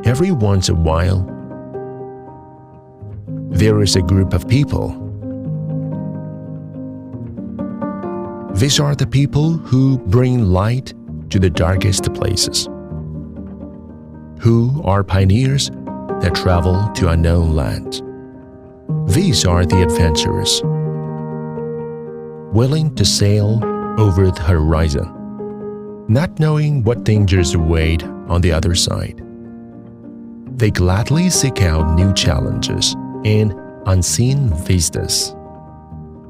Every once in a while, there is a group of people. These are the people who bring light to the darkest places, who are pioneers that travel to unknown lands. These are the adventurers, willing to sail over the horizon, not knowing what dangers await on the other side. They gladly seek out new challenges and unseen vistas.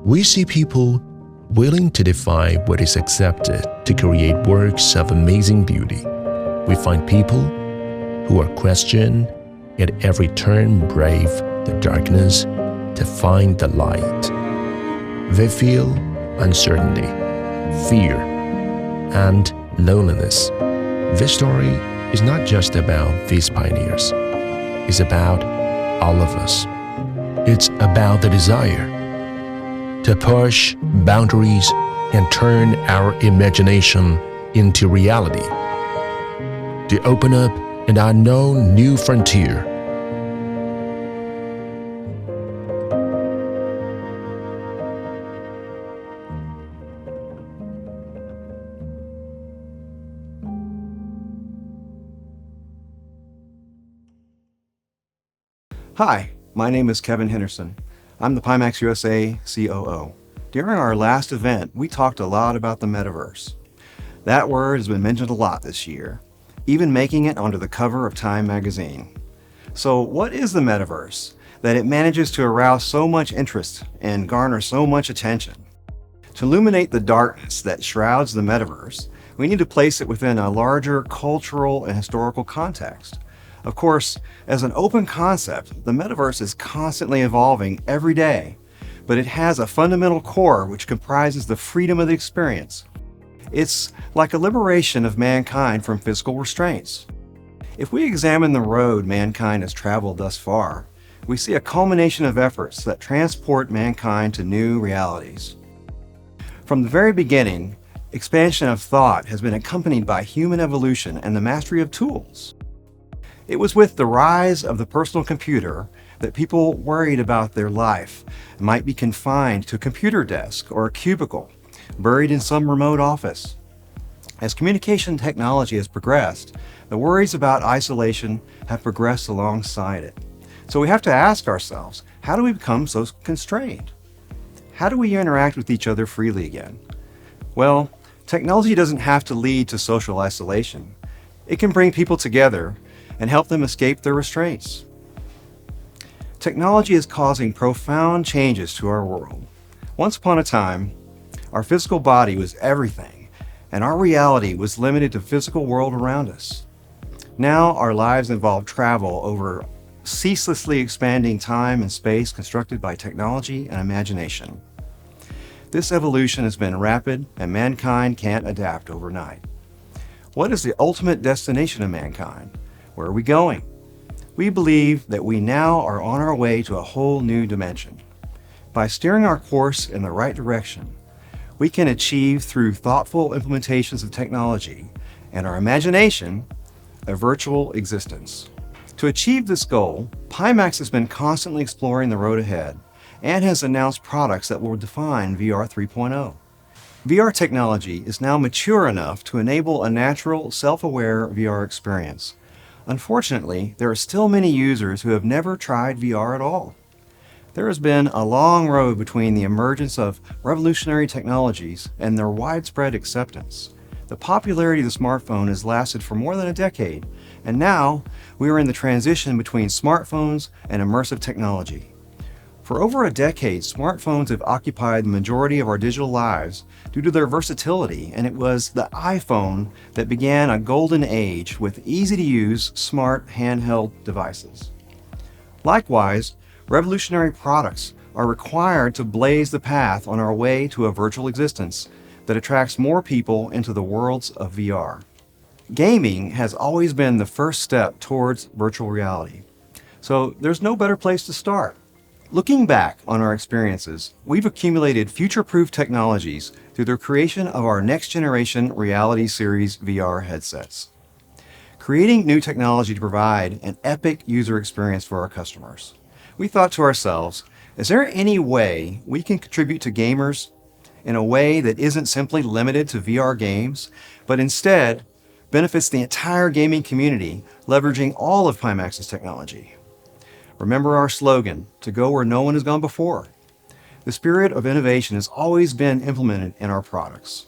We see people willing to defy what is accepted to create works of amazing beauty. We find people who are questioned at every turn, brave the darkness to find the light. They feel uncertainty, fear, and loneliness. This story is not just about these pioneers. It's about all of us. It's about the desire to push boundaries and turn our imagination into reality, to open up an unknown new frontier. Hi, my name is Kevin Henderson. I'm the Pimax USA COO. During our last event, we talked a lot about the Metaverse. That word has been mentioned a lot this year, even making it onto the cover of Time magazine. So what is the Metaverse that it manages to arouse so much interest and garner so much attention? To illuminate the darkness that shrouds the Metaverse, we need to place it within a larger cultural and historical context. Of course, as an open concept, the Metaverse is constantly evolving every day, but it has a fundamental core which comprises the freedom of the experience. It's like a liberation of mankind from physical restraints. If we examine the road mankind has traveled thus far, we see a culmination of efforts that transport mankind to new realities. From the very beginning, expansion of thought has been accompanied by human evolution and the mastery of tools. It was with the rise of the personal computer that people worried about their life might be confined to a computer desk or a cubicle, buried in some remote office. As communication technology has progressed, the worries about isolation have progressed alongside it. So we have to ask ourselves, how do we become so constrained? How do we interact with each other freely again? Well, technology doesn't have to lead to social isolation. It can bring people together and help them escape their restraints. Technology is causing profound changes to our world. Once upon a time, our physical body was everything, and our reality was limited to the physical world around us. Now our lives involve travel over ceaselessly expanding time and space constructed by technology and imagination. This evolution has been rapid, and mankind can't adapt overnight. What is the ultimate destination of mankind? Where are we going? We believe that we now are on our way to a whole new dimension. By steering our course in the right direction, we can achieve through thoughtful implementations of technology and our imagination a virtual existence. To achieve this goal, Pimax has been constantly exploring the road ahead and has announced products that will define VR 3.0. VR technology is now mature enough to enable a natural, self-aware VR experience. Unfortunately, there are still many users who have never tried VR at all. There has been a long road between the emergence of revolutionary technologies and their widespread acceptance. The popularity of the smartphone has lasted for more than a decade, and now we are in the transition between smartphones and immersive technology. For over a decade, smartphones have occupied the majority of our digital lives due to their versatility, and it was the iPhone that began a golden age with easy-to-use, smart handheld devices. Likewise, revolutionary products are required to blaze the path on our way to a virtual existence that attracts more people into the worlds of VR. Gaming has always been the first step towards virtual reality, so there's no better place to start. Looking back on our experiences, we've accumulated future-proof technologies through the creation of our next-generation Reality Series VR headsets. creating new technology to provide an epic user experience for our customers. We thought to ourselves, is there any way we can contribute to gamers in a way that isn't simply limited to VR games, but instead benefits the entire gaming community, leveraging all of Pimax's technology? Remember our slogan, to go where no one has gone before. The spirit of innovation has always been implemented in our products.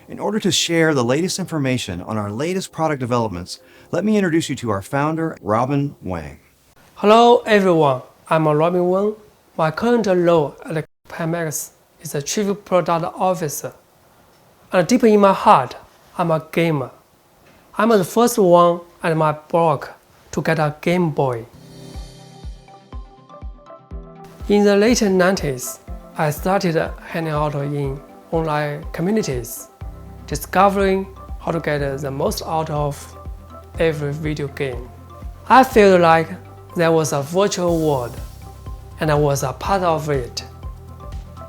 In order to share the latest information on our latest product developments, let me introduce you to our founder, Robin Wang. Hello everyone, I'm Robin Wang. My current role at Pimax is a Chief Product Officer. And deep in my heart, I'm a gamer. I'm the first one at my block to get a Game Boy. In the late 90s, I started hanging out in online communities, discovering how to get the most out of every video game. I felt like there was a virtual world, and I was a part of it.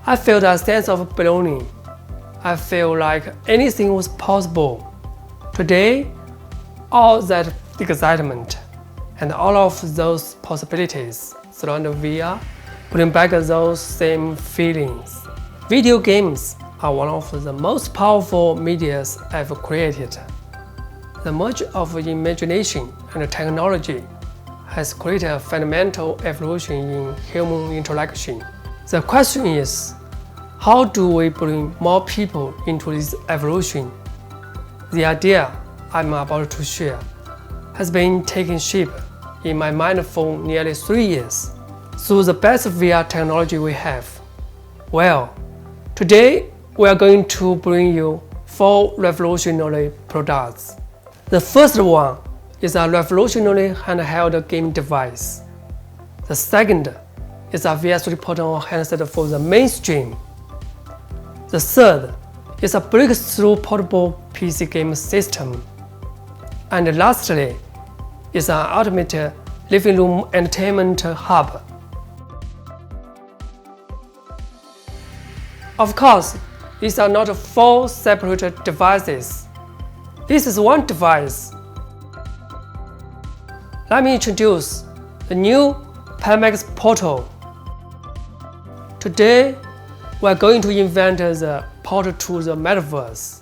I felt a sense of belonging. I felt like anything was possible. Today, all that excitement and all of those possibilities surround VR bring back those same feelings. Video games are one of the most powerful medias ever created. The merge of imagination and technology has created a fundamental evolution in human interaction. The question is, how do we bring more people into this evolution? The idea I'm about to share has been taking shape in my mind for nearly 3 years through the best VR technology we have. Well, today we are going to bring you 4 revolutionary products. The first one is a revolutionary handheld game device. The second is a VR3 portable handset for the mainstream. The third is a breakthrough portable PC game system. And lastly is an ultimate living room entertainment hub. Of course, these are not 4 separate devices. This is one device. Let me introduce the new Pimax Portal. Today, we are going to invent the portal to the Metaverse.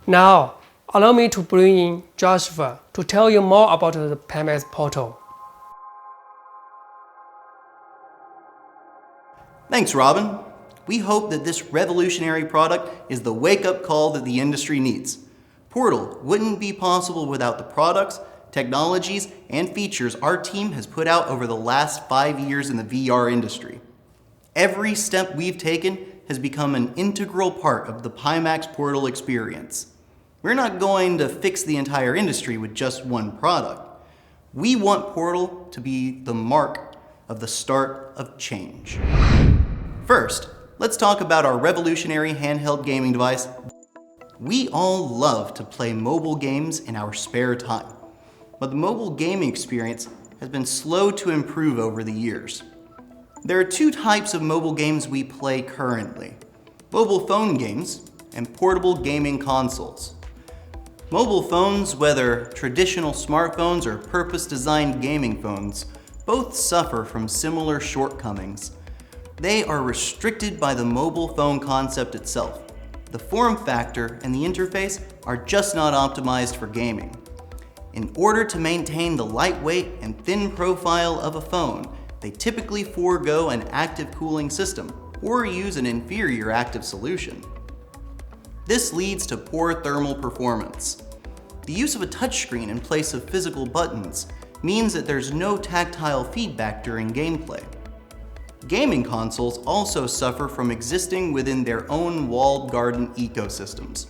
Now, allow me to bring in Joshua to tell you more about the Pimax Portal. Thanks, Robin. We hope that this revolutionary product is the wake-up call that the industry needs. Portal wouldn't be possible without the products, technologies, and features our team has put out over the last 5 years in the VR industry. Every step we've taken has become an integral part of the Pimax Portal experience. We're not going to fix the entire industry with just one product. We want Portal to be the mark of the start of change. First, let's talk about our revolutionary handheld gaming device. We all love to play mobile games in our spare time, but the mobile gaming experience has been slow to improve over the years. There are 2 types of mobile games we play currently: mobile phone games and portable gaming consoles. Mobile phones, whether traditional smartphones or purpose-designed gaming phones, both suffer from similar shortcomings. They are restricted by the mobile phone concept itself. The form factor and the interface are just not optimized for gaming. In order to maintain the lightweight and thin profile of a phone, they typically forego an active cooling system or use an inferior active solution. This leads to poor thermal performance. The use of a touchscreen in place of physical buttons means that there's no tactile feedback during gameplay. Gaming consoles also suffer from existing within their own walled garden ecosystems.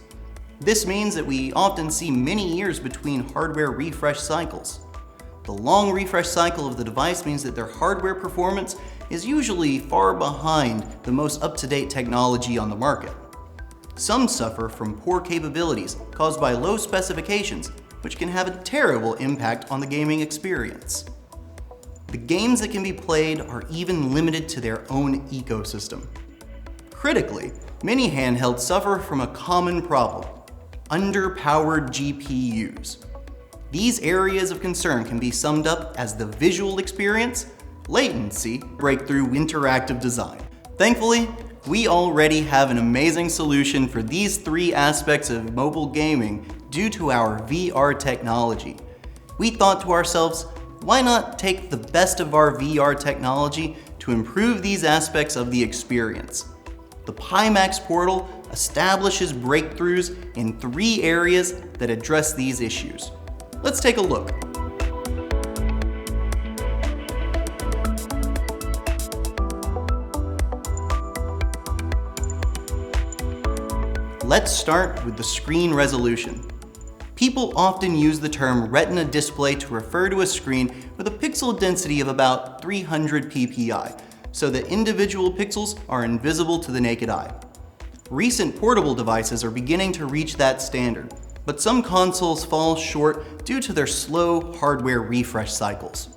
This means that we often see many years between hardware refresh cycles. The long refresh cycle of the device means that their hardware performance is usually far behind the most up-to-date technology on the market. Some suffer from poor capabilities caused by low specifications, which can have a terrible impact on the gaming experience. The games that can be played are even limited to their own ecosystem. Critically, many handhelds suffer from a common problem: underpowered GPUs. These areas of concern can be summed up as the visual experience, latency, breakthrough interactive design. Thankfully, we already have an amazing solution for these three aspects of mobile gaming due to our VR technology. We thought to ourselves, why not take the best of our VR technology to improve these aspects of the experience? The Pimax Portal establishes breakthroughs in three areas that address these issues. Let's take a look. Let's start with the screen resolution. People often use the term retina display to refer to a screen with a pixel density of about 300 ppi, so that individual pixels are invisible to the naked eye. Recent portable devices are beginning to reach that standard, but some consoles fall short due to their slow hardware refresh cycles.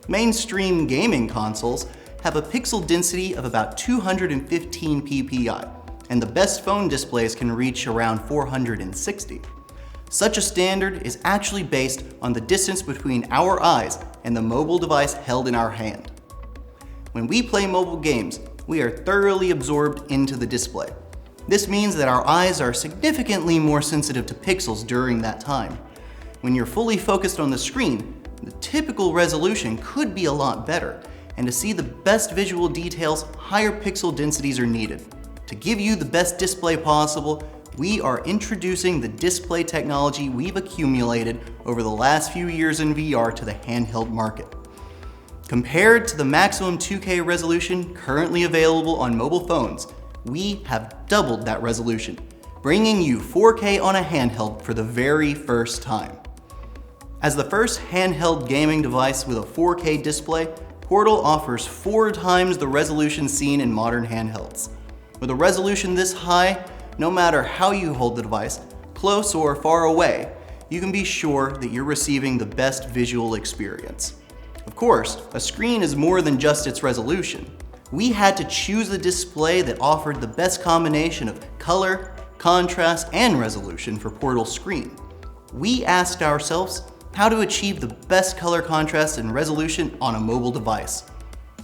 Mainstream gaming consoles have a pixel density of about 215 ppi, and the best phone displays can reach around 460. Such a standard is actually based on the distance between our eyes and the mobile device held in our hand. When we play mobile games, we are thoroughly absorbed into the display. This means that our eyes are significantly more sensitive to pixels during that time. When you're fully focused on the screen, the typical resolution could be a lot better, and to see the best visual details, higher pixel densities are needed. To give you the best display possible, we are introducing the display technology we've accumulated over the last few years in VR to the handheld market. Compared to the maximum 2K resolution currently available on mobile phones, we have doubled that resolution, bringing you 4K on a handheld for the very first time. As the first handheld gaming device with a 4K display, Portal offers 4 times the resolution seen in modern handhelds. With a resolution this high, no matter how you hold the device, close or far away, you can be sure that you're receiving the best visual experience. Of course, a screen is more than just its resolution. We had to choose a display that offered the best combination of color, contrast, and resolution for Portal's screen. We asked ourselves how to achieve the best color contrast and resolution on a mobile device.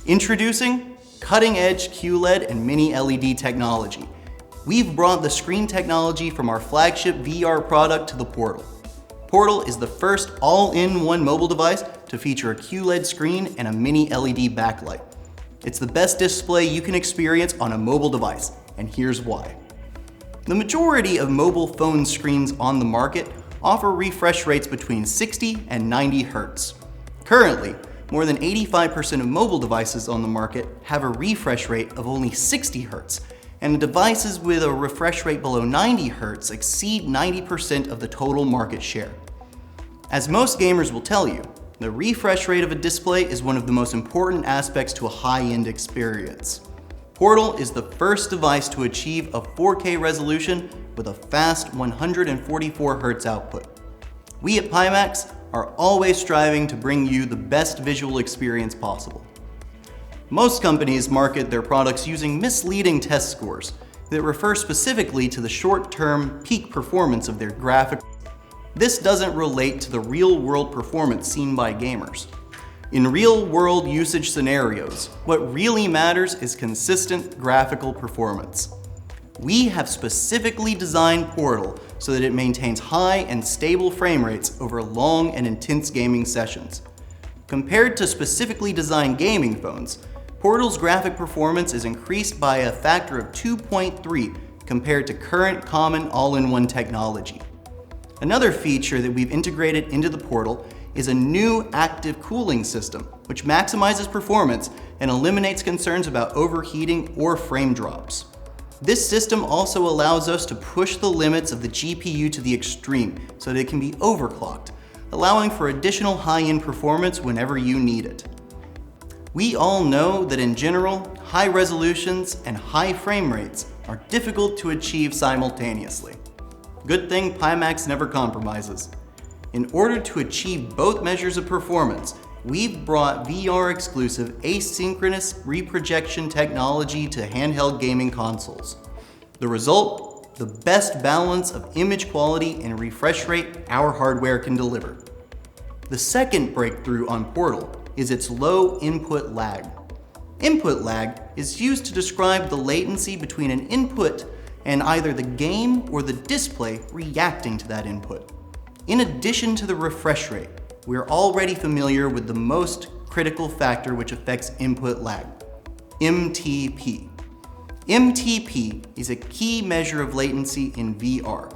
Introducing cutting-edge QLED and Mini-LED technology. We've brought the screen technology from our flagship VR product to the Portal. Portal is the first all-in-one mobile device to feature a QLED screen and a Mini-LED backlight. It's the best display you can experience on a mobile device, and here's why. The majority of mobile phone screens on the market offer refresh rates between 60 and 90 Hz. Currently, more than 85% of mobile devices on the market have a refresh rate of only 60 Hz, and devices with a refresh rate below 90 Hz exceed 90% of the total market share. As most gamers will tell you, the refresh rate of a display is one of the most important aspects to a high-end experience. Portal is the first device to achieve a 4K resolution with a fast 144 Hz output. We at Pimax are always striving to bring you the best visual experience possible. Most companies market their products using misleading test scores that refer specifically to the short-term peak performance of their graphics. This doesn't relate to the real-world performance seen by gamers. In real-world usage scenarios, what really matters is consistent graphical performance. We have specifically designed Portal so that it maintains high and stable frame rates over long and intense gaming sessions. Compared to specifically designed gaming phones, Portal's graphic performance is increased by a factor of 2.3 compared to current common all-in-one technology. Another feature that we've integrated into the Portal is a new active cooling system, which maximizes performance and eliminates concerns about overheating or frame drops. This system also allows us to push the limits of the GPU to the extreme so that it can be overclocked, allowing for additional high-end performance whenever you need it. We all know that in general, high resolutions and high frame rates are difficult to achieve simultaneously. Good thing Pimax never compromises. In order to achieve both measures of performance, we've brought VR-exclusive asynchronous reprojection technology to handheld gaming consoles. The result? The best balance of image quality and refresh rate our hardware can deliver. The second breakthrough on Portal is its low input lag. Input lag is used to describe the latency between an input and either the game or the display reacting to that input. In addition to the refresh rate, we're already familiar with the most critical factor which affects input lag, MTP. MTP is a key measure of latency in VR.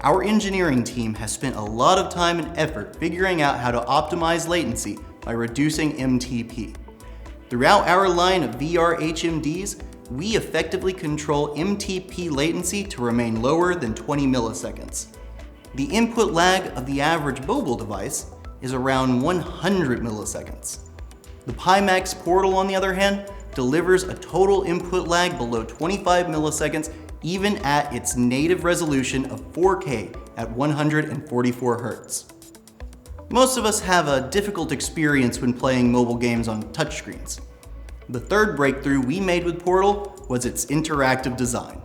Our engineering team has spent a lot of time and effort figuring out how to optimize latency by reducing MTP. Throughout our line of VR HMDs, we effectively control MTP latency to remain lower than 20 milliseconds. The input lag of the average mobile device is around 100 milliseconds. The Pimax Portal, on the other hand, delivers a total input lag below 25 milliseconds even at its native resolution of 4K at 144 Hz. Most of us have a difficult experience when playing mobile games on touchscreens. The third breakthrough we made with Portal was its interactive design.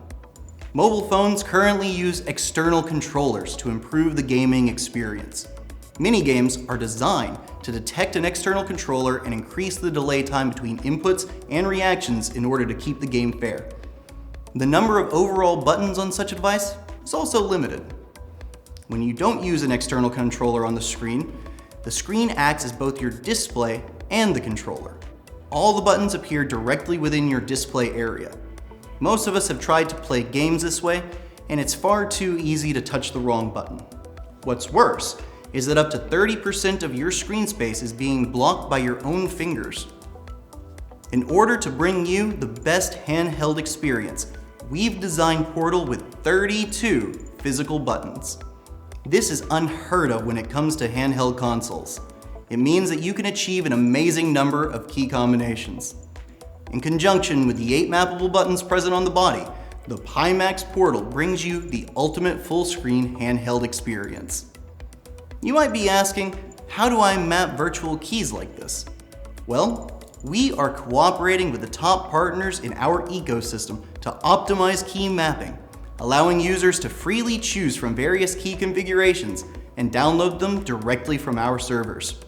Mobile phones currently use external controllers to improve the gaming experience. Minigames are designed to detect an external controller and increase the delay time between inputs and reactions in order to keep the game fair. The number of overall buttons on such a device is also limited. When you don't use an external controller on the screen acts as both your display and the controller. All the buttons appear directly within your display area. Most of us have tried to play games this way, and it's far too easy to touch the wrong button. What's worse is that up to 30% of your screen space is being blocked by your own fingers. In order to bring you the best handheld experience, we've designed Portal with 32 physical buttons. This is unheard of when it comes to handheld consoles. It means that you can achieve an amazing number of key combinations. In conjunction with the 8 mappable buttons present on the body, the Pimax Portal brings you the ultimate full-screen handheld experience. You might be asking, how do I map virtual keys like this? Well, we are cooperating with the top partners in our ecosystem to optimize key mapping, allowing users to freely choose from various key configurations and download them directly from our servers.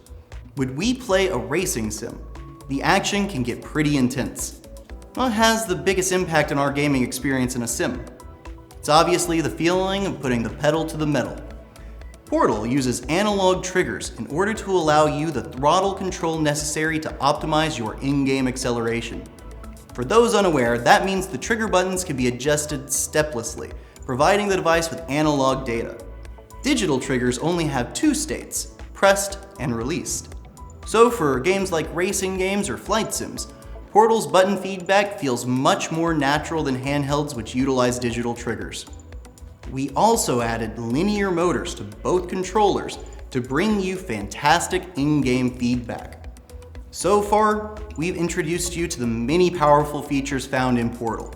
When we play a racing sim, the action can get pretty intense. What has the biggest impact on our gaming experience in a sim? It's obviously the feeling of putting the pedal to the metal. Portal uses analog triggers in order to allow you the throttle control necessary to optimize your in-game acceleration. For those unaware, that means the trigger buttons can be adjusted steplessly, providing the device with analog data. Digital triggers only have 2 states, pressed and released. So for games like racing games or flight sims, Portal's button feedback feels much more natural than handhelds which utilize digital triggers. We also added linear motors to both controllers to bring you fantastic in-game feedback. So far, we've introduced you to the many powerful features found in Portal.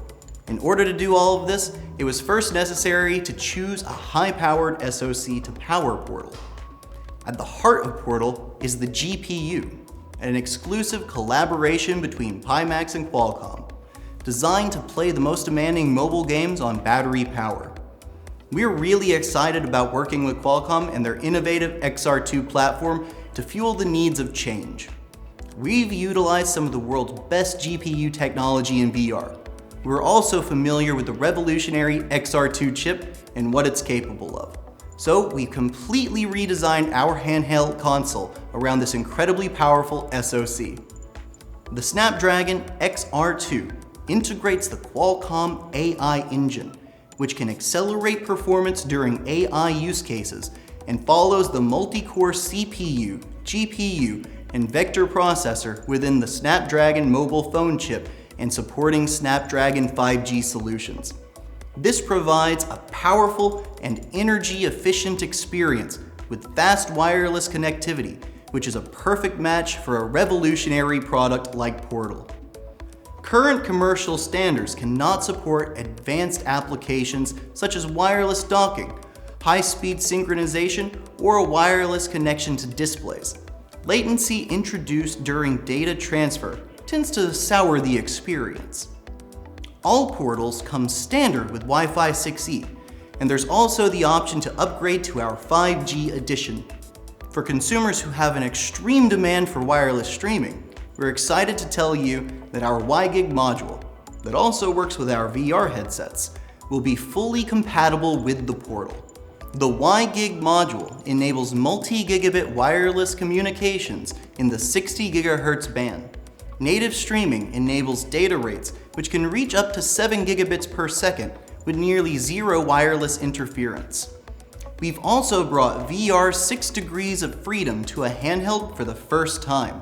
In order to do all of this, it was first necessary to choose a high-powered SoC to power Portal. At the heart of Portal is the GPU, an exclusive collaboration between Pimax and Qualcomm, designed to play the most demanding mobile games on battery power. We're really excited about working with Qualcomm and their innovative XR2 platform to fuel the needs of change. We've utilized some of the world's best GPU technology in VR. We're also familiar with the revolutionary XR2 chip and what it's capable of. So we completely redesigned our handheld console around this incredibly powerful SoC. The Snapdragon XR2 integrates the Qualcomm AI engine, which can accelerate performance during AI use cases and follows the multi-core CPU, GPU, and vector processor within the Snapdragon mobile phone chip and supporting Snapdragon 5G solutions. This provides a powerful and energy-efficient experience with fast wireless connectivity, which is a perfect match for a revolutionary product like Portal. Current commercial standards cannot support advanced applications such as wireless docking, high-speed synchronization, or a wireless connection to displays. Latency introduced during data transfer tends to sour the experience. All Portals come standard with Wi-Fi 6E, and there's also the option to upgrade to our 5G edition. For consumers who have an extreme demand for wireless streaming, we're excited to tell you that our WiGig module, that also works with our VR headsets, will be fully compatible with the Portal. The WiGig module enables multi-gigabit wireless communications in the 60 GHz band. Native streaming enables data rates which can reach up to 7 gigabits per second with nearly zero wireless interference. We've also brought VR 6 degrees of freedom to a handheld for the first time.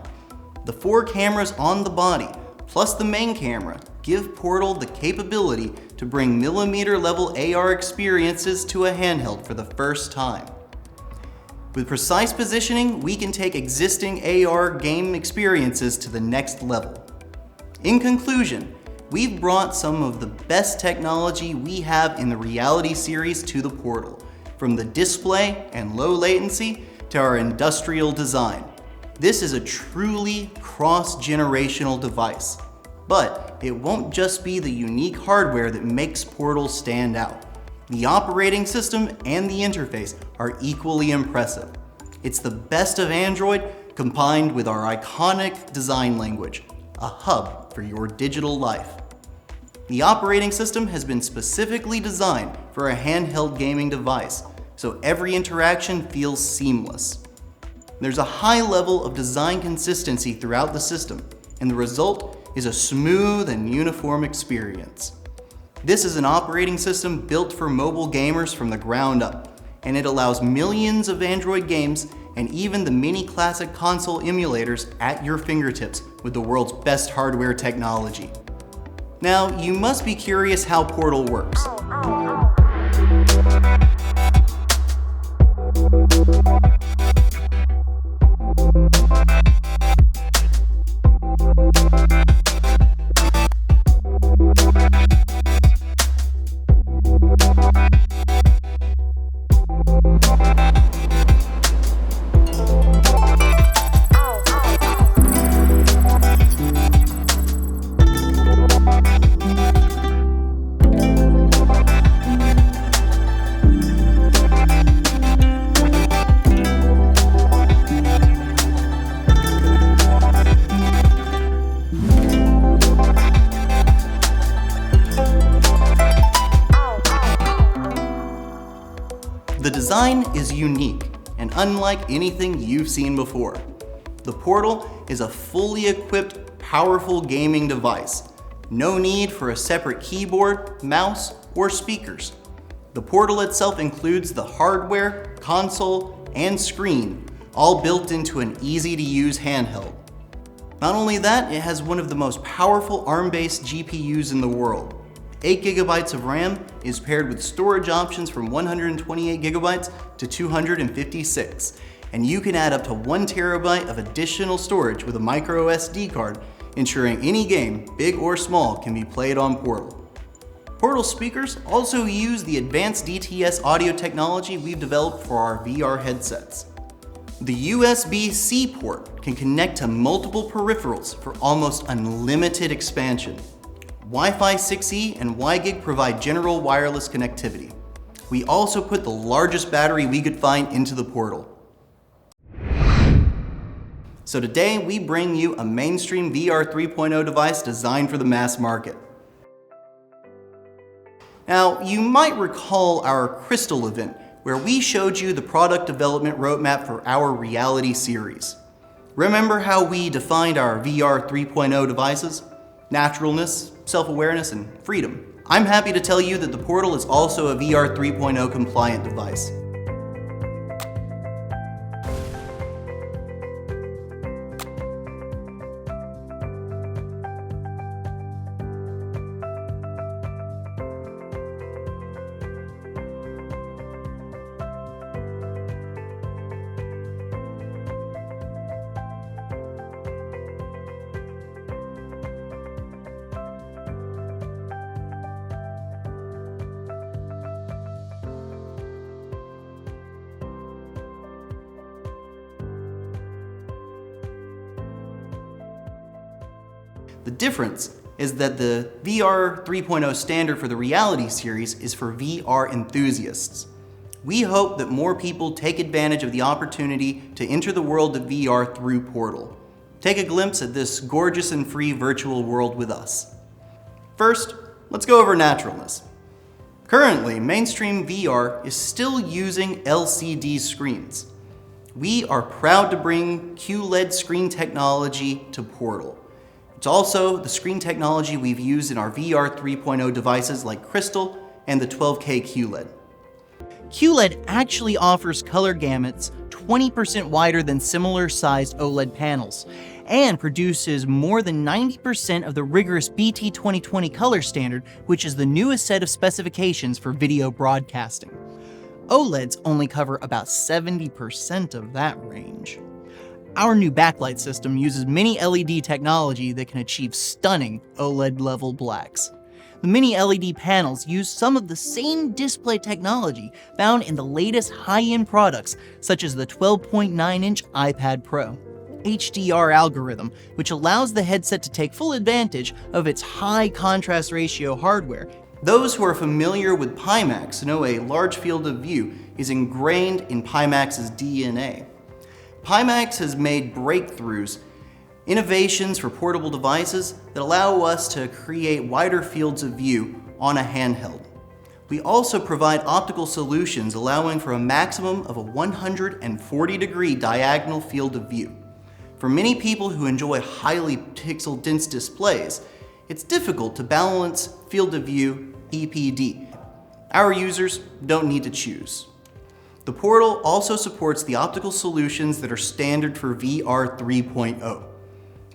The 4 cameras on the body, plus the main camera, give Portal the capability to bring millimeter-level AR experiences to a handheld for the first time. With precise positioning, we can take existing AR game experiences to the next level. In conclusion, we've brought some of the best technology we have in the Reality series to the Portal, from the display and low latency to our industrial design. This is a truly cross-generational device. But it won't just be the unique hardware that makes Portal stand out. The operating system and the interface are equally impressive. It's the best of Android combined with our iconic design language, a hub for your digital life. The operating system has been specifically designed for a handheld gaming device, so every interaction feels seamless. There's a high level of design consistency throughout the system, and the result is a smooth and uniform experience. This is an operating system built for mobile gamers from the ground up, and it allows millions of Android games and even the mini classic console emulators at your fingertips with the world's best hardware technology. Now, you must be curious how Portal works. The design is unique and unlike anything you've seen before. The Portal is a fully equipped, powerful gaming device. No need for a separate keyboard, mouse, or speakers. The Portal itself includes the hardware, console, and screen, all built into an easy-to-use handheld. Not only that, it has one of the most powerful ARM-based GPUs in the world. 8 GB of RAM is paired with storage options from 128 GB to 256, and you can add up to 1 TB of additional storage with a micro SD card, ensuring any game, big or small, can be played on Portal. Portal speakers also use the advanced DTS audio technology we've developed for our VR headsets. The USB-C port can connect to multiple peripherals for almost unlimited expansion. Wi-Fi 6E and WiGig provide general wireless connectivity. We also put the largest battery we could find into the Portal. So today we bring you a mainstream VR 3.0 device designed for the mass market. Now, you might recall our Crystal event, where we showed you the product development roadmap for our Reality series. Remember how we defined our VR 3.0 devices? Naturalness, self-awareness, and freedom. I'm happy to tell you that the Portal is also a VR 3.0 compliant device. The difference is that the VR 3.0 standard for the Reality series is for VR enthusiasts. We hope that more people take advantage of the opportunity to enter the world of VR through Portal. Take a glimpse at this gorgeous and free virtual world with us. First, let's go over naturalness. Currently, mainstream VR is still using LCD screens. We are proud to bring QLED screen technology to Portal. It's also the screen technology we've used in our VR 3.0 devices like Crystal and the 12K QLED. QLED actually offers color gamuts 20% wider than similar-sized OLED panels, and produces more than 90% of the rigorous BT 2020 color standard, which is the newest set of specifications for video broadcasting. OLEDs only cover about 70% of that range. Our new backlight system uses mini-LED technology that can achieve stunning OLED-level blacks. The mini-LED panels use some of the same display technology found in the latest high-end products, such as the 12.9-inch iPad Pro HDR algorithm, which allows the headset to take full advantage of its high contrast ratio hardware. Those who are familiar with Pimax know a large field of view is ingrained in Pimax's DNA. Pimax has made breakthroughs, innovations for portable devices that allow us to create wider fields of view on a handheld. We also provide optical solutions allowing for a maximum of a 140-degree diagonal field of view. For many people who enjoy highly pixel-dense displays, it's difficult to balance field of view PPD. Our users don't need to choose. The Portal also supports the optical solutions that are standard for VR 3.0.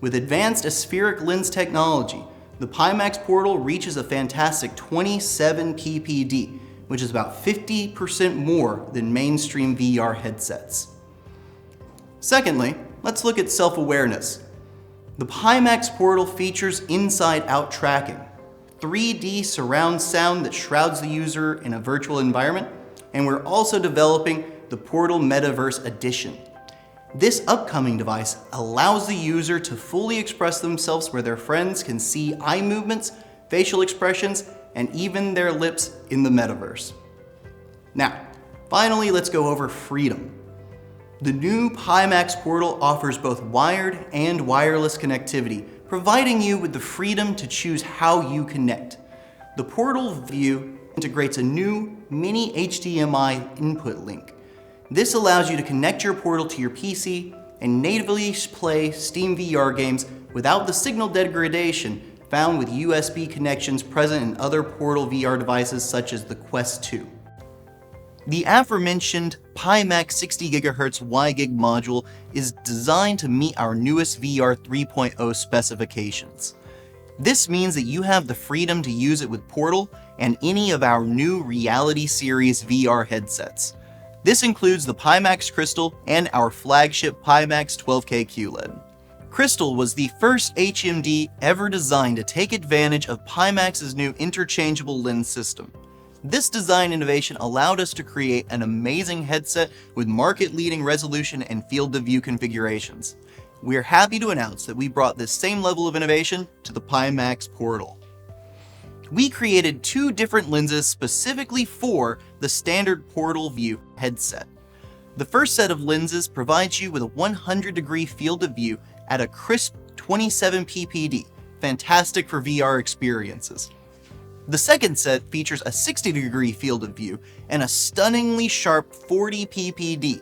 With advanced aspheric lens technology, the Pimax Portal reaches a fantastic 27 ppd, which is about 50% more than mainstream VR headsets. Secondly, let's look at self-awareness. The Pimax Portal features inside-out tracking, 3D surround sound that shrouds the user in a virtual environment, and we're also developing the Portal Metaverse Edition. This upcoming device allows the user to fully express themselves where their friends can see eye movements, facial expressions, and even their lips in the metaverse. Now, finally, let's go over freedom. The new Pimax Portal offers both wired and wireless connectivity, providing you with the freedom to choose how you connect. The Portal View integrates a new mini HDMI input link. This allows you to connect your Portal to your PC and natively play Steam VR games without the signal degradation found with USB connections present in other Portal VR devices such as the Quest 2. The aforementioned Pimax 60GHz WiGig module is designed to meet our newest VR 3.0 specifications. This means that you have the freedom to use it with Portal and any of our new Reality Series VR headsets. This includes the Pimax Crystal and our flagship Pimax 12K QLED. Crystal was the first HMD ever designed to take advantage of Pimax's new interchangeable lens system. This design innovation allowed us to create an amazing headset with market-leading resolution and field of view configurations. We are happy to announce that we brought this same level of innovation to the Pimax Portal. We created two different lenses specifically for the standard Portal View headset. The first set of lenses provides you with a 100-degree field of view at a crisp 27 ppd, fantastic for VR experiences. The second set features a 60-degree field of view and a stunningly sharp 40 ppd,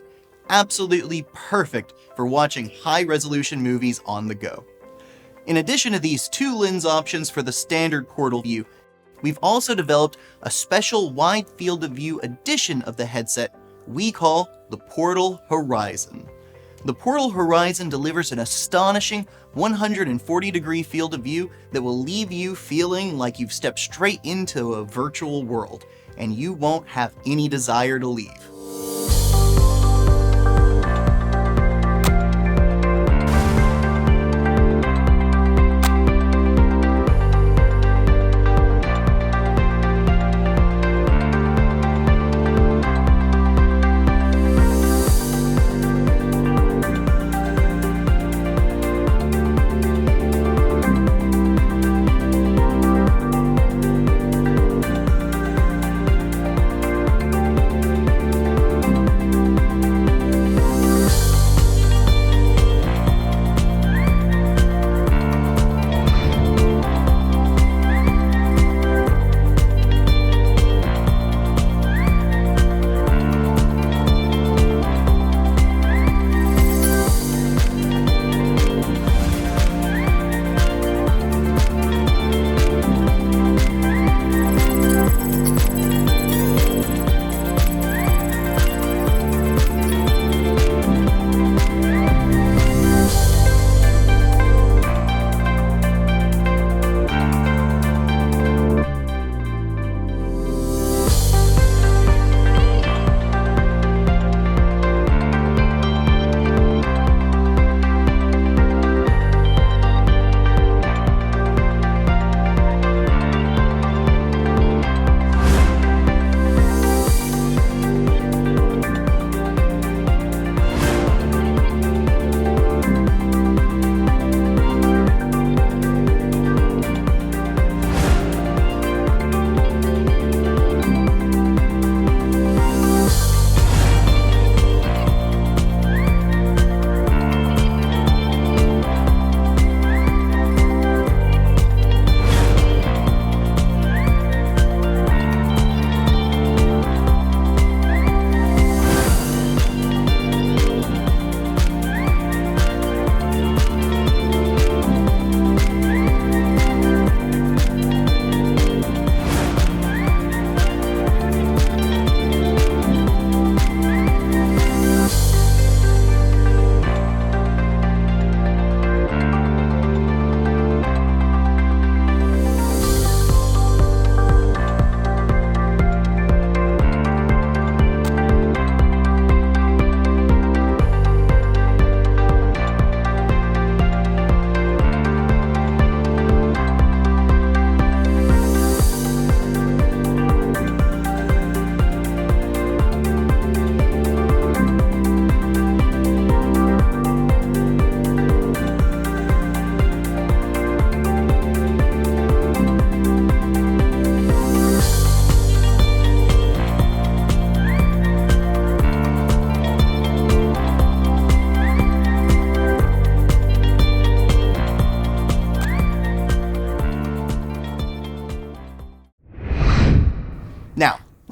absolutely perfect for watching high-resolution movies on the go. In addition to these two lens options for the standard Portal View, we've also developed a special wide field of view edition of the headset we call the Portal Horizon. The Portal Horizon delivers an astonishing 140-degree field of view that will leave you feeling like you've stepped straight into a virtual world, and you won't have any desire to leave.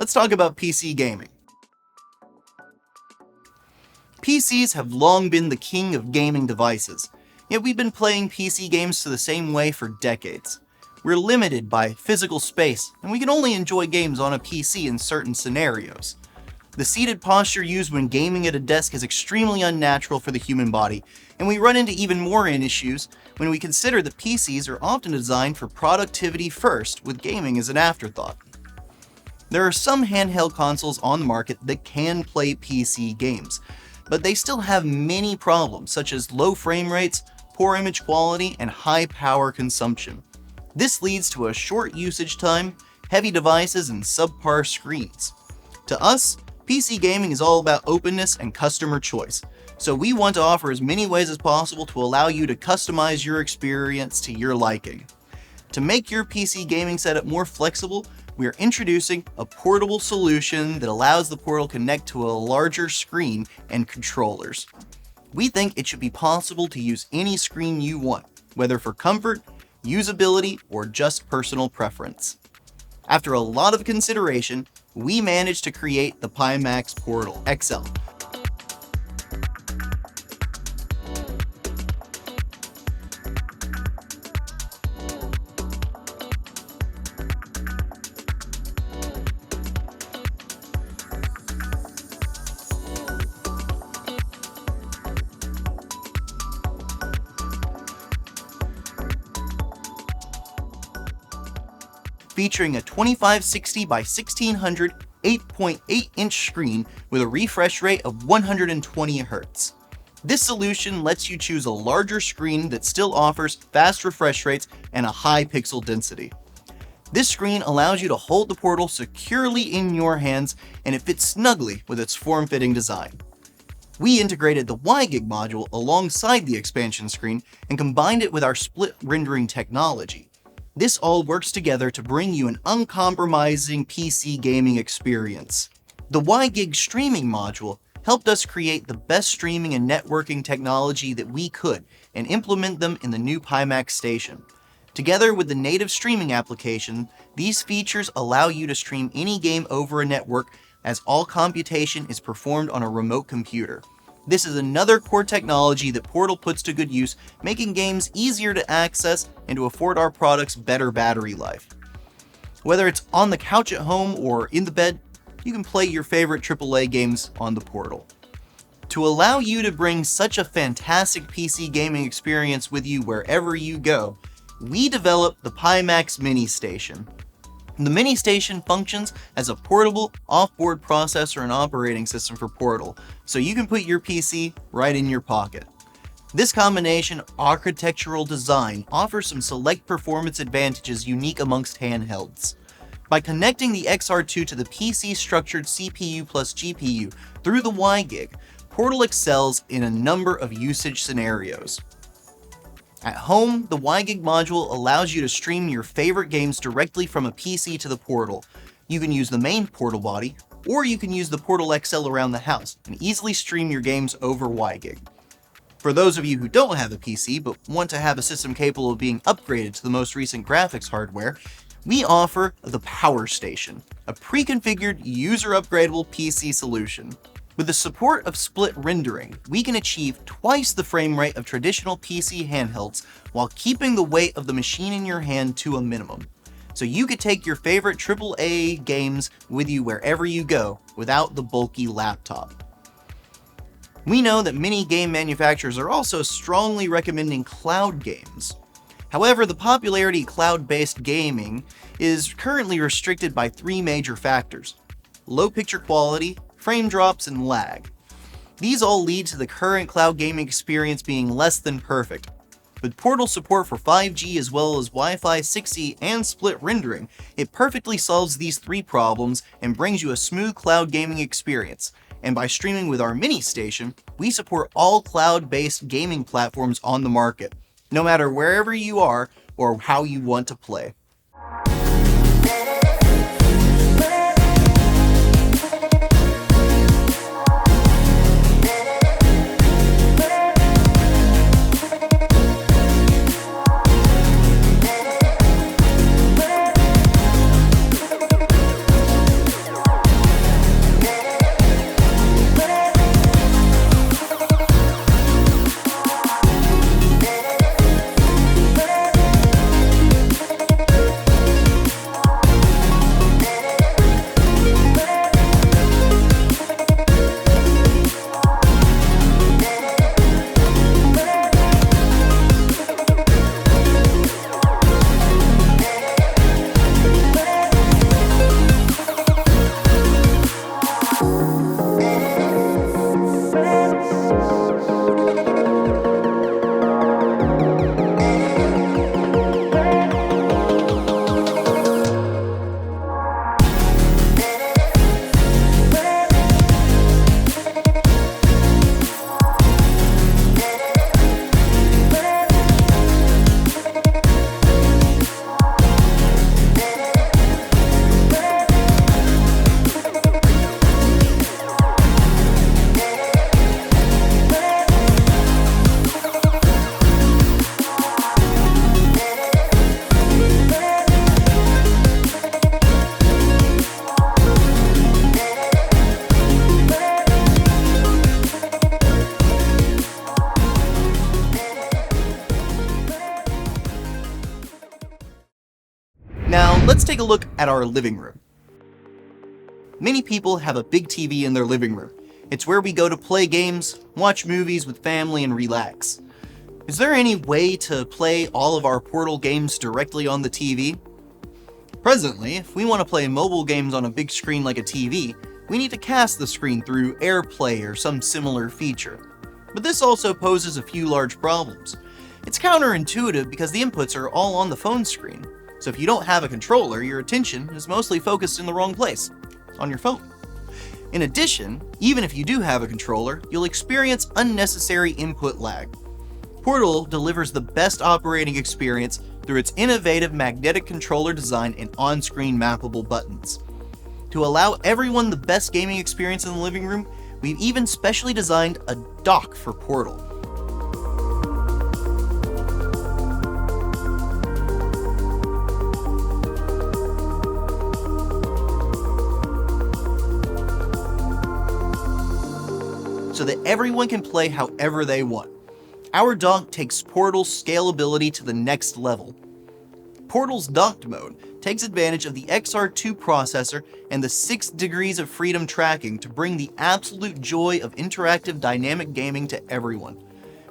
let's talk about PC gaming. PCs have long been the king of gaming devices, yet we've been playing PC games the same way for decades. We're limited by physical space, and we can only enjoy games on a PC in certain scenarios. The seated posture used when gaming at a desk is extremely unnatural for the human body, and we run into even more issues when we consider that PCs are often designed for productivity first, with gaming as an afterthought. There are some handheld consoles on the market that can play PC games, but they still have many problems such as low frame rates, poor image quality, and high power consumption. This leads to a short usage time, heavy devices, and subpar screens. To us, PC gaming is all about openness and customer choice, so we want to offer as many ways as possible to allow you to customize your experience to your liking. To make your PC gaming setup more flexible, we are introducing a portable solution that allows the Portal to connect to a larger screen and controllers. We think it should be possible to use any screen you want, whether for comfort, usability, or just personal preference. After a lot of consideration, we managed to create the Pimax Portal XL. Featuring a 2560 by 1600 8.8-inch screen with a refresh rate of 120 Hz. This solution lets you choose a larger screen that still offers fast refresh rates and a high pixel density. This screen allows you to hold the Portal securely in your hands, and it fits snugly with its form-fitting design. We integrated the WiGig module alongside the expansion screen and combined it with our split rendering technology. This all works together to bring you an uncompromising PC gaming experience. The WiGig streaming module helped us create the best streaming and networking technology that we could and implement them in the new Pimax station. Together with the native streaming application, these features allow you to stream any game over a network as all computation is performed on a remote computer. This is another core technology that Portal puts to good use, making games easier to access and to afford our products better battery life. Whether it's on the couch at home or in the bed, you can play your favorite AAA games on the Portal. To allow you to bring such a fantastic PC gaming experience with you wherever you go, we developed the Pimax Mini Station. The Mini Station functions as a portable, off-board processor and operating system for Portal, so you can put your PC right in your pocket. This combination architectural design offers some select performance advantages unique amongst handhelds. By connecting the XR2 to the PC-structured CPU plus GPU through the WiGig, Portal excels in a number of usage scenarios. At home, the WiGig module allows you to stream your favorite games directly from a PC to the Portal. You can use the main Portal body, or you can use the Portal XL around the house and easily stream your games over WiGig. For those of you who don't have a PC but want to have a system capable of being upgraded to the most recent graphics hardware, we offer the Power Station, a pre-configured user-upgradable PC solution. With the support of split rendering, we can achieve twice the frame rate of traditional PC handhelds while keeping the weight of the machine in your hand to a minimum. So you could take your favorite AAA games with you wherever you go without the bulky laptop. We know that many game manufacturers are also strongly recommending cloud games. However, the popularity of cloud-based gaming is currently restricted by three major factors: low picture quality, frame drops, and lag. These all lead to the current cloud gaming experience being less than perfect. With Portal support for 5G as well as Wi-Fi 6E and split rendering, it perfectly solves these three problems and brings you a smooth cloud gaming experience. And by streaming with our Mini Station, we support all cloud-based gaming platforms on the market, no matter wherever you are or how you want to play. Let's take a look at our living room. Many people have a big TV in their living room. It's where we go to play games, watch movies with family, and relax. Is there any way to play all of our Portal games directly on the TV? Presently, if we want to play mobile games on a big screen like a TV, we need to cast the screen through AirPlay or some similar feature. But this also poses a few large problems. It's counterintuitive because the inputs are all on the phone screen. So if you don't have a controller, your attention is mostly focused in the wrong place, on your phone. In addition, even if you do have a controller, you'll experience unnecessary input lag. Portal delivers the best operating experience through its innovative magnetic controller design and on-screen mappable buttons. To allow everyone the best gaming experience in the living room, we've even specially designed a dock for Portal. So that everyone can play however they want. Our dock takes Portal's scalability to the next level. Portal's docked mode takes advantage of the XR2 processor and the 6 degrees of freedom tracking to bring the absolute joy of interactive dynamic gaming to everyone.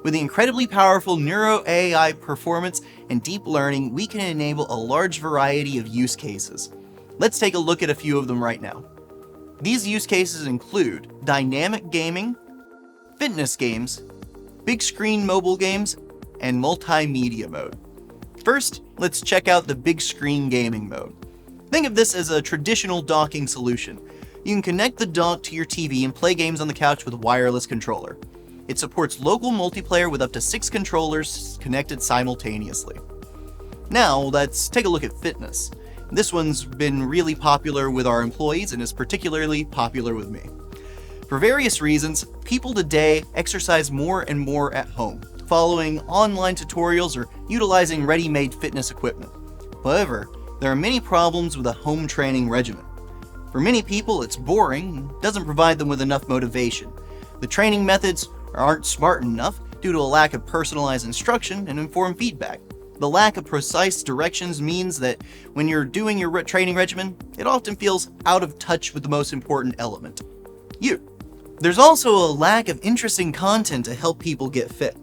With the incredibly powerful Neuro AI performance and deep learning, we can enable a large variety of use cases. Let's take a look at a few of them right now. These use cases include dynamic gaming, fitness games, big screen mobile games, and multimedia mode. First, let's check out the big screen gaming mode. Think of this as a traditional docking solution. You can connect the dock to your TV and play games on the couch with a wireless controller. It supports local multiplayer with up to 6 controllers connected simultaneously. Now, let's take a look at fitness. This one's been really popular with our employees and is particularly popular with me. For various reasons, people today exercise more and more at home, following online tutorials or utilizing ready-made fitness equipment. However, there are many problems with a home training regimen. For many people, it's boring and doesn't provide them with enough motivation. The training methods aren't smart enough due to a lack of personalized instruction and informed feedback. The lack of precise directions means that when you're doing your training regimen, it often feels out of touch with the most important element, you. There's also a lack of interesting content to help people get fit.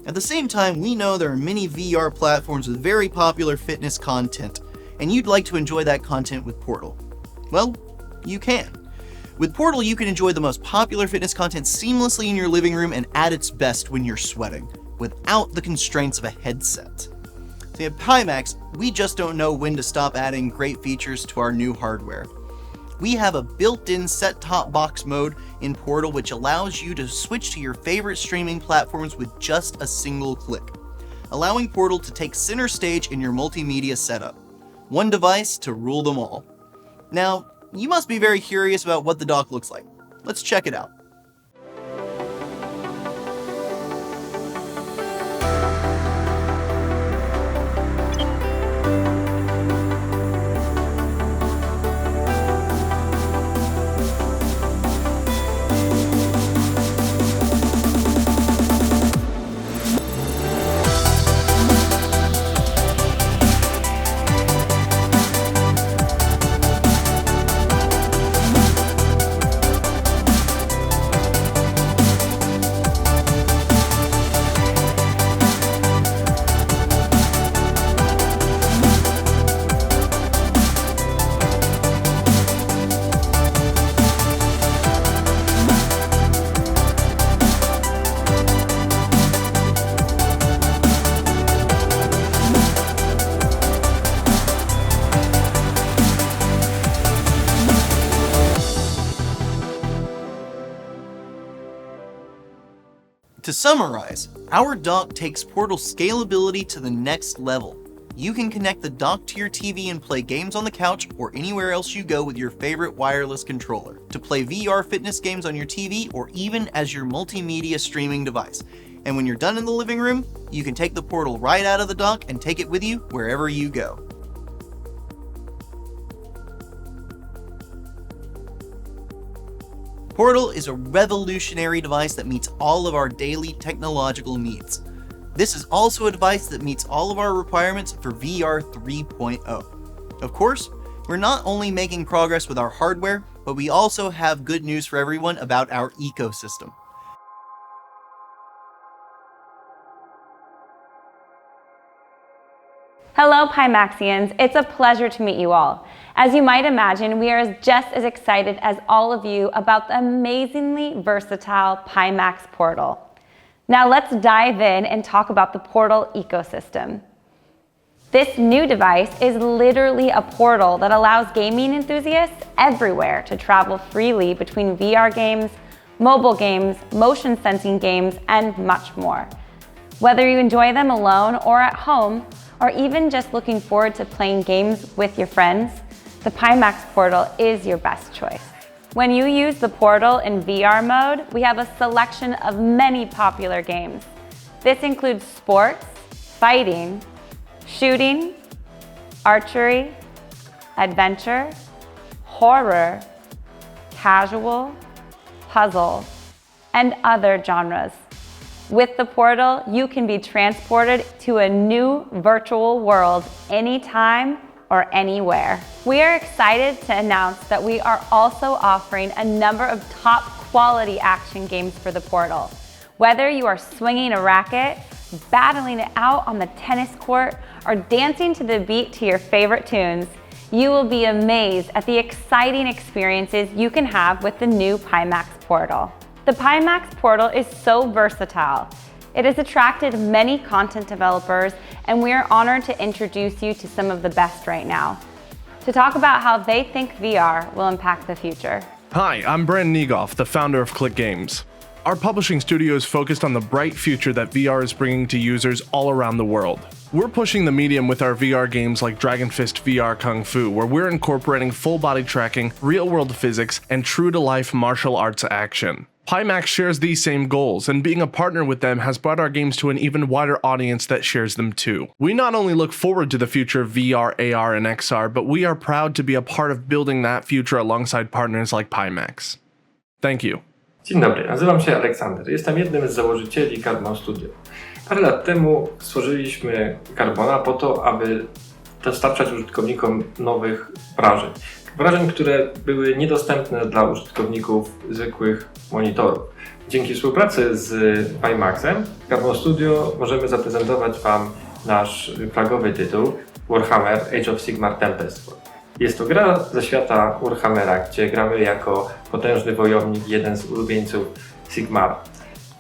At the same time, we know there are many VR platforms with very popular fitness content, and you'd like to enjoy that content with Portal. Well, you can. With Portal, you can enjoy the most popular fitness content seamlessly in your living room and at its best when you're sweating, without the constraints of a headset. See, at Pimax, we just don't know when to stop adding great features to our new hardware. We have a built-in set-top box mode in Portal which allows you to switch to your favorite streaming platforms with just a single click, allowing Portal to take center stage in your multimedia setup. One device to rule them all. Now, you must be very curious about what the dock looks like. Let's check it out. To summarize, our dock takes Portal scalability to the next level. You can connect the dock to your TV and play games on the couch or anywhere else you go with your favorite wireless controller, to play VR fitness games on your TV or even as your multimedia streaming device. And when you're done in the living room, you can take the Portal right out of the dock and take it with you wherever you go. Portal is a revolutionary device that meets all of our daily technological needs. This is also a device that meets all of our requirements for VR 3.0. Of course, we're not only making progress with our hardware, but we also have good news for everyone about our ecosystem. Hello, Pimaxians. It's a pleasure to meet you all. As you might imagine, we are just as excited as all of you about the amazingly versatile Pimax Portal. Now let's dive in and talk about the Portal ecosystem. This new device is literally a portal that allows gaming enthusiasts everywhere to travel freely between VR games, mobile games, motion sensing games, and much more. Whether you enjoy them alone or at home, or even just looking forward to playing games with your friends, the Pimax Portal is your best choice. When you use the Portal in VR mode, we have a selection of many popular games. This includes sports, fighting, shooting, archery, adventure, horror, casual, puzzle, and other genres. With the Portal, you can be transported to a new virtual world anytime or anywhere. We are excited to announce that we are also offering a number of top quality action games for the Portal. Whether you are swinging a racket, battling it out on the tennis court, or dancing to the beat to your favorite tunes, you will be amazed at the exciting experiences you can have with the new Pimax Portal. The Pimax Portal is so versatile. It has attracted many content developers, and we are honored to introduce you to some of the best right now, to talk about how they think VR will impact the future. Hi, I'm Brandon Niegoff, the founder of Click Games. Our publishing studio is focused on the bright future that VR is bringing to users all around the world. We're pushing the medium with our VR games like Dragon Fist VR Kung Fu, where we're incorporating full body tracking, real-world physics, and true-to-life martial arts action. Pimax shares these same goals, and being a partner with them has brought our games to an even wider audience that shares them too. We not only look forward to the future of VR, AR, and XR, but we are proud to be a part of building that future alongside partners like Pimax. Thank you. Dzień dobry, nazywam się Aleksander. Jestem jednym z założycieli Carbon Studio. Parę lat temu stworzyliśmy Carbona po to, aby dostarczać użytkownikom nowych wrażeń. Wrażeń, które były niedostępne dla użytkowników zwykłych monitorów. Dzięki współpracy z Pimaxem, Carbon Studio, możemy zaprezentować Wam nasz flagowy tytuł Warhammer Age of Sigmar Tempest. Jest to gra ze świata Warhammera, gdzie gramy jako potężny wojownik, jeden z ulubieńców Sigmara.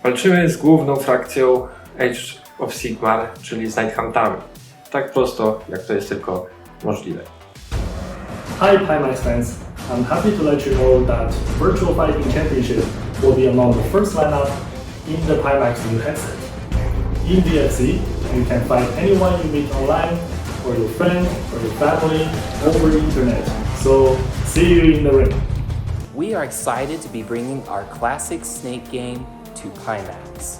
Walczymy z główną frakcją Age of Sigmar, czyli z Night Huntami. Tak prosto, jak to jest tylko możliwe. Hi Pimax fans, I'm happy to let you know that Virtual Fighting Championship will be among the first lineup in the Pimax new headset. In VFC, you can fight anyone you meet online, or your friend, or your family, over the internet. So, see you in the ring. We are excited to be bringing our classic snake game to Pimax.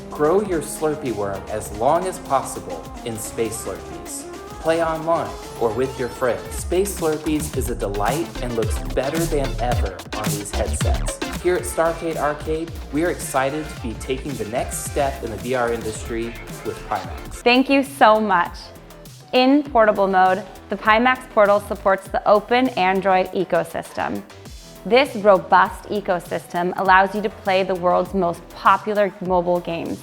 Grow your Slurpee worm as long as possible in Space Slurpees. Play online or with your friends. Space Slurpees is a delight and looks better than ever on these headsets. Here at Starcade Arcade, we are excited to be taking the next step in the VR industry with Pimax. Thank you so much. In portable mode, the Pimax Portal supports the open Android ecosystem. This robust ecosystem allows you to play the world's most popular mobile games,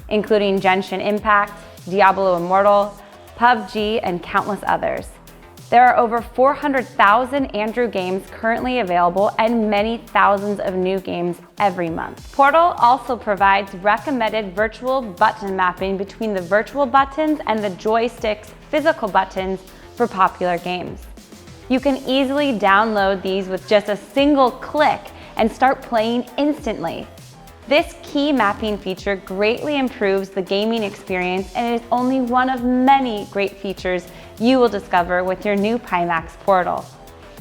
including Genshin Impact, Diablo Immortal, PUBG, and countless others. There are over 400,000 Android games currently available and many thousands of new games every month. Portal also provides recommended virtual button mapping between the virtual buttons and the joystick's physical buttons for popular games. You can easily download these with just a single click and start playing instantly. This key mapping feature greatly improves the gaming experience, and it is only one of many great features you will discover with your new Pimax Portal.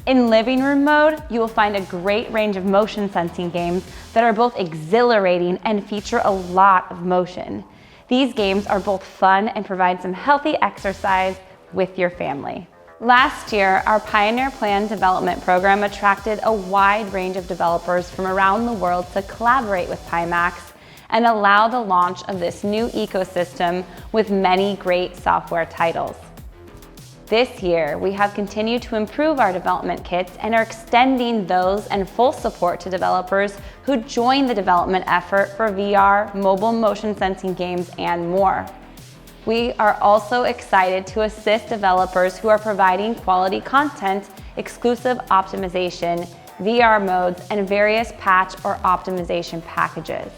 In living room mode, you will find a great range of motion sensing games that are both exhilarating and feature a lot of motion. These games are both fun and provide some healthy exercise with your family. Last year, our Pioneer Plan development program attracted a wide range of developers from around the world to collaborate with Pimax and allow the launch of this new ecosystem with many great software titles. This year, we have continued to improve our development kits and are extending those and full support to developers who join the development effort for VR, mobile motion sensing games, and more. We are also excited to assist developers who are providing quality content, exclusive optimization, VR modes, and various patch or optimization packages.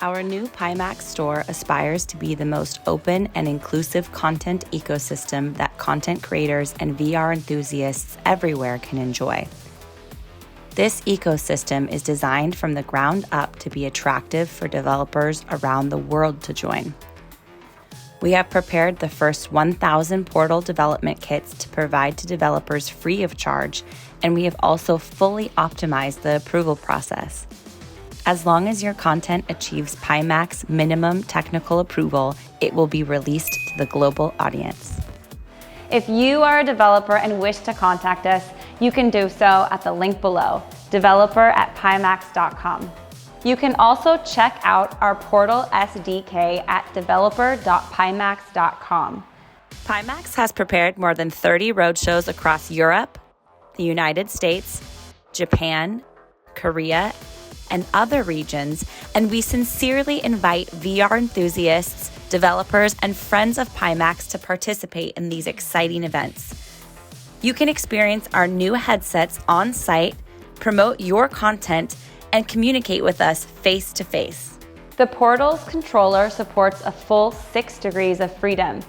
Our new Pimax store aspires to be the most open and inclusive content ecosystem that content creators and VR enthusiasts everywhere can enjoy. This ecosystem is designed from the ground up to be attractive for developers around the world to join. We have prepared the first 1,000 Portal development kits to provide to developers free of charge, and we have also fully optimized the approval process. As long as your content achieves Pimax minimum technical approval, it will be released to the global audience. If you are a developer and wish to contact us, you can do so at the link below, developer@pimax.com. You can also check out our Portal SDK at developer.pimax.com. Pimax has prepared more than 30 roadshows across Europe, the United States, Japan, Korea, and other regions, and we sincerely invite VR enthusiasts, developers, and friends of Pimax to participate in these exciting events. You can experience our new headsets on site, promote your content, and communicate with us face to face. The Portal's controller supports a full 6 degrees of freedom,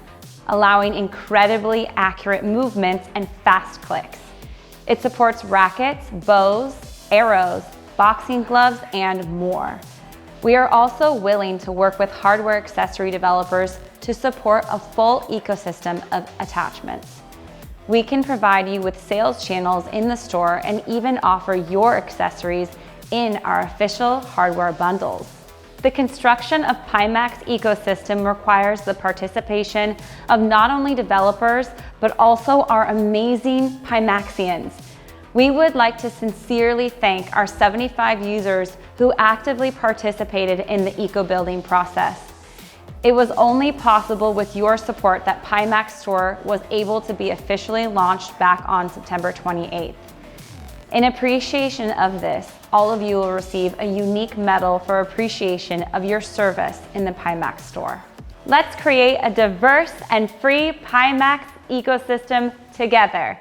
allowing incredibly accurate movements and fast clicks. It supports rackets, bows, arrows, boxing gloves, and more. We are also willing to work with hardware accessory developers to support a full ecosystem of attachments. We can provide you with sales channels in the store and even offer your accessories in our official hardware bundles. The construction of Pimax ecosystem requires the participation of not only developers, but also our amazing Pimaxians. We would like to sincerely thank our 75 users who actively participated in the eco-building process. It was only possible with your support that Pimax Store was able to be officially launched back on September 28th. In appreciation of this, all of you will receive a unique medal for appreciation of your service in the Pimax Store. Let's create a diverse and free Pimax ecosystem together.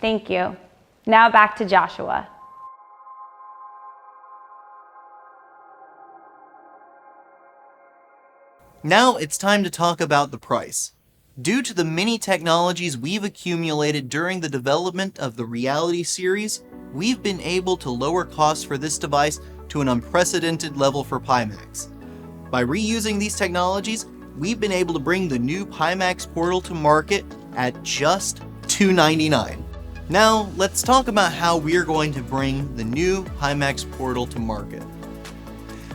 Thank you. Now back to Joshua. Now it's time to talk about the price. Due to the many technologies we've accumulated during the development of the Reality series, we've been able to lower costs for this device to an unprecedented level for Pimax. By reusing these technologies, we've been able to bring the new Pimax Portal to market at just $299. Now, let's talk about how we're going to bring the new Pimax Portal to market.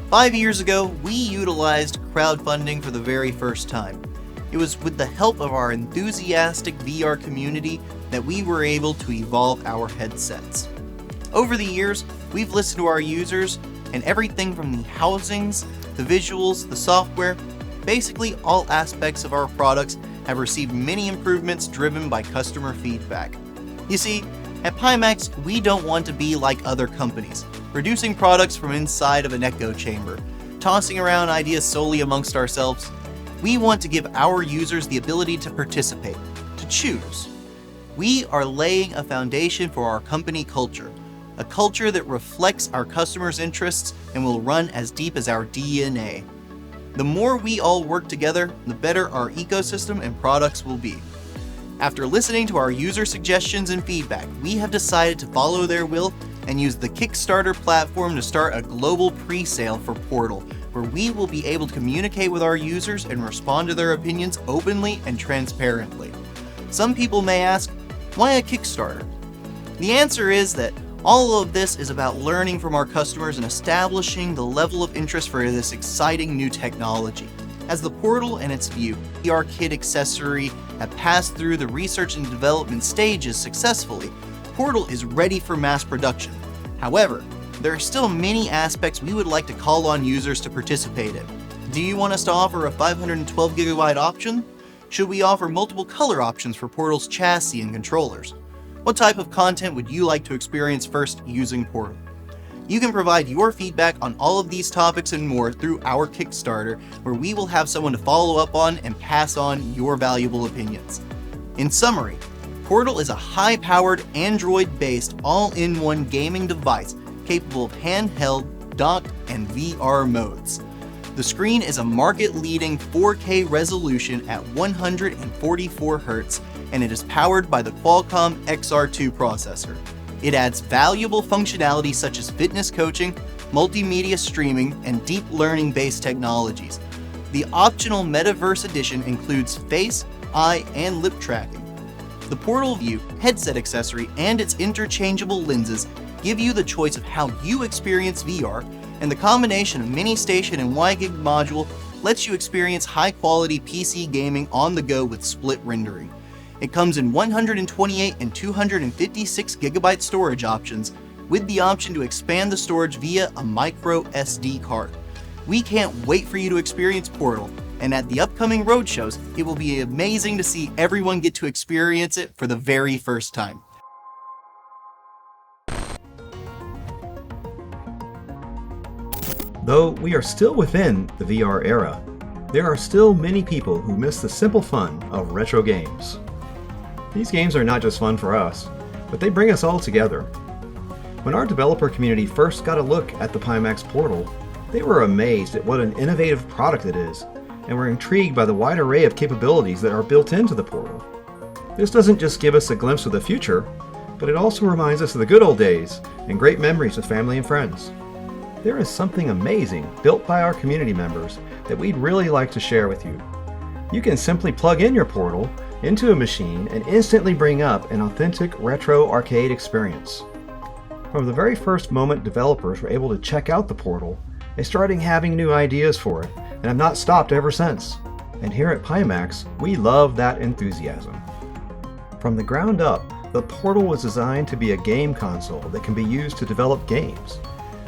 5 years ago, we utilized crowdfunding for the very first time. It was with the help of our enthusiastic VR community that we were able to evolve our headsets. Over the years, we've listened to our users, and everything from the housings, the visuals, the software, basically all aspects of our products have received many improvements driven by customer feedback. You see, at Pimax, we don't want to be like other companies, producing products from inside of an echo chamber, tossing around ideas solely amongst ourselves. We want to give our users the ability to participate, to choose. We are laying a foundation for our company culture, a culture that reflects our customers' interests and will run as deep as our DNA. The more we all work together, the better our ecosystem and products will be. After listening to our user suggestions and feedback, we have decided to follow their will and use the Kickstarter platform to start a global pre-sale for Portal, where we will be able to communicate with our users and respond to their opinions openly and transparently. Some people may ask, why a Kickstarter? The answer is that all of this is about learning from our customers and establishing the level of interest for this exciting new technology. As the Portal and its VR kit accessory have passed through the research and development stages successfully, Portal is ready for mass production. However, there are still many aspects we would like to call on users to participate in. Do you want us to offer a 512GB option? Should we offer multiple color options for Portal's chassis and controllers? What type of content would you like to experience first using Portal? You can provide your feedback on all of these topics and more through our Kickstarter, where we will have someone to follow up on and pass on your valuable opinions. In summary, Portal is a high-powered, Android-based, all-in-one gaming device capable of handheld, dock, and VR modes. The screen is a market-leading 4K resolution at 144 Hz, and it is powered by the Qualcomm XR2 processor. It adds valuable functionality such as fitness coaching, multimedia streaming, and deep learning-based technologies. The optional Metaverse edition includes face, eye, and lip tracking. The Portal View headset accessory and its interchangeable lenses give you the choice of how you experience VR, and the combination of mini station and WiGig module lets you experience high-quality PC gaming on the go with split rendering. It comes in 128 and 256 GB storage options, with the option to expand the storage via a micro SD card. We can't wait for you to experience Portal, and at the upcoming roadshows, it will be amazing to see everyone get to experience it for the very first time. Though we are still within the VR era, there are still many people who miss the simple fun of retro games. These games are not just fun for us, but they bring us all together. When our developer community first got a look at the Pimax Portal, they were amazed at what an innovative product it is, and were intrigued by the wide array of capabilities that are built into the Portal. This doesn't just give us a glimpse of the future, but it also reminds us of the good old days and great memories with family and friends. There is something amazing built by our community members that we'd really like to share with you. You can simply plug in your Portal into a machine and instantly bring up an authentic retro arcade experience. From the very first moment developers were able to check out the Portal, they started having new ideas for it, and have not stopped ever since. And here at Pimax, we love that enthusiasm. From the ground up, the Portal was designed to be a game console that can be used to develop games,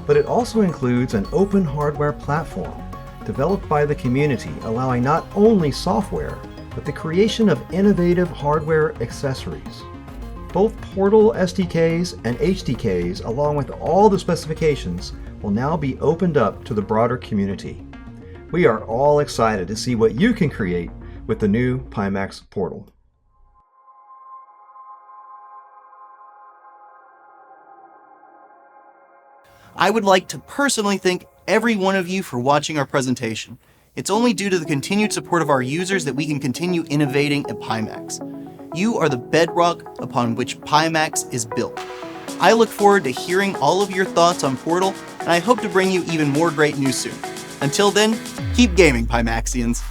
but it also includes an open hardware platform developed by the community, allowing not only software, but the creation of innovative hardware accessories. Both Portal SDKs and HDKs, along with all the specifications, will now be opened up to the broader community. We are all excited to see what you can create with the new Pimax Portal. I would like to personally thank every one of you for watching our presentation. It's only due to the continued support of our users that we can continue innovating at Pimax. You are the bedrock upon which Pimax is built. I look forward to hearing all of your thoughts on Portal, and I hope to bring you even more great news soon. Until then, keep gaming, Pimaxians.